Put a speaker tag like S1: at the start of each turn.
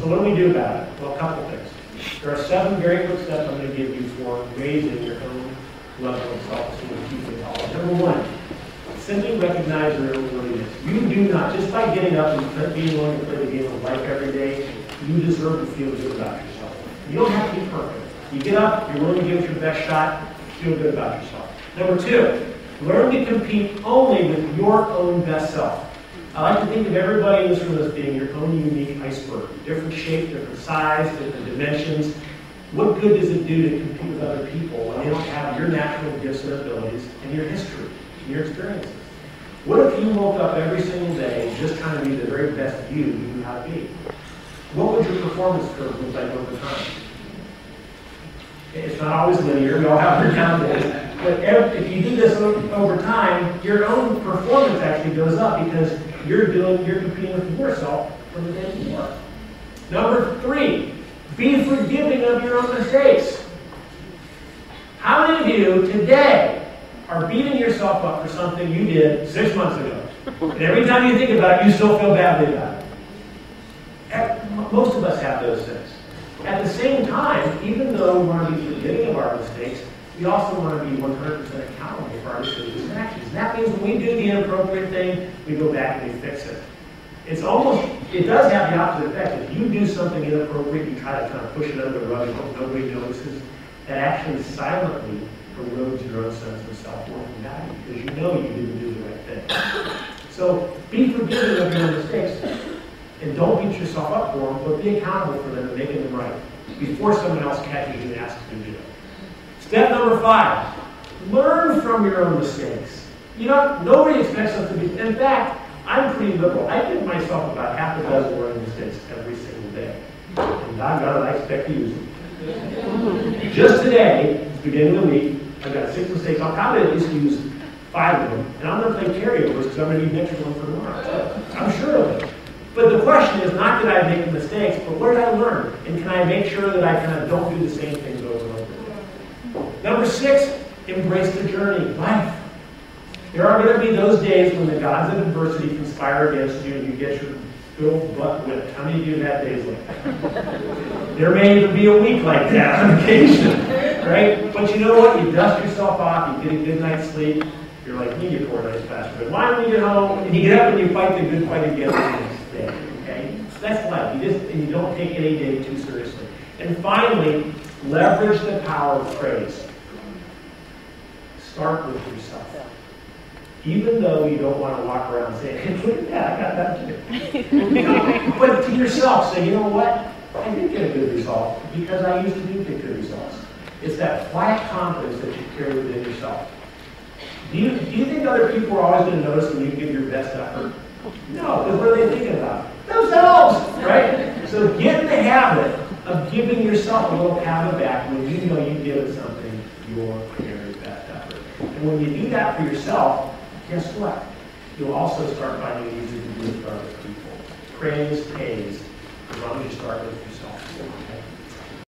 S1: So what do we do about it? Well, a couple things. There are 7 very quick steps I'm going to give you for raising your own level of self-esteem and keeping it all. Number 1, simply recognize your own worthiness. You do not, just by getting up and being willing to play the game of life every day, you deserve to feel good about yourself. You don't have to be perfect. You get up, you're willing to give it your best shot, feel good about yourself. Number 2, learn to compete only with your own best self. I like to think of everybody in this room as being your own unique iceberg. Different shape, different size, different dimensions. What good does it do to compete with other people when they don't have your natural gifts and abilities and your history and your experiences? What if you woke up every single day just trying to be the very best you knew how to be? What would your performance curve look like over time? It's not always linear. We all have our down days. But if you do this over time, your own performance actually goes up because you're competing with yourself from the day before. Number 3, be forgiving of your own mistakes. How many of you today are beating yourself up for something you did 6 months ago? And every time you think about it, you still feel badly about it. Most of us have those things. At the same time, even though we want to be forgiving of our mistakes, we also want to be 100% accountable for our decisions and actions. And that means when we do the inappropriate thing, we go back and we fix it. It does have the opposite effect. If you do something inappropriate, you try to kind of push it under the rug and hope nobody notices, that actually silently erodes your own sense of self-worth and value because you know you didn't do the right thing. So be forgiving of your own mistakes and don't beat yourself up for them, but be accountable for them and making them right before someone else catches you and asks you to do it. Step number 5, learn from your own mistakes. You know, nobody expects us to be, in fact, I'm pretty liberal. I give myself about half a dozen learning mistakes every single day. And doggone it, I expect to use them. Just today, at the beginning of the week, I've got 6 mistakes. I'll probably at least use 5 of them. And I'm going to play carryovers because I'm going to need an extra one for tomorrow. I'm sure of it. But the question is not that I make the mistakes, but where did I learn? And can I make sure that I kind of don't do the same things over and over again? Number 6, embrace the journey, life. There are going to be those days when the gods of adversity conspire against you and you get your good butt whipped. How many of you have had days like that? There may even be a week like that on occasion, right? But you know what? You dust yourself off, you get a good night's sleep. You're like me, you poor nice bastard. But why don't you get home and you get up and you fight the good fight again the next day? Okay? That's life. And you don't take any day too seriously. And finally, leverage the power of praise. Start with yourself. Even though you don't want to walk around saying, hey, look at that, I got that too. But to yourself, say, you know what? I did get a good result because I used to do get good results. It's that quiet confidence that you carry within yourself. Do you think other people are always going to notice when you give your best effort? No, because what are they thinking about? Themselves, right? So get in the habit of giving yourself a little pat on the back when you know you give something your very best effort. And when you do that for yourself, guess what? You'll also start finding it easier to do it for other people. Praise pays, as long as you start with yourself. Okay?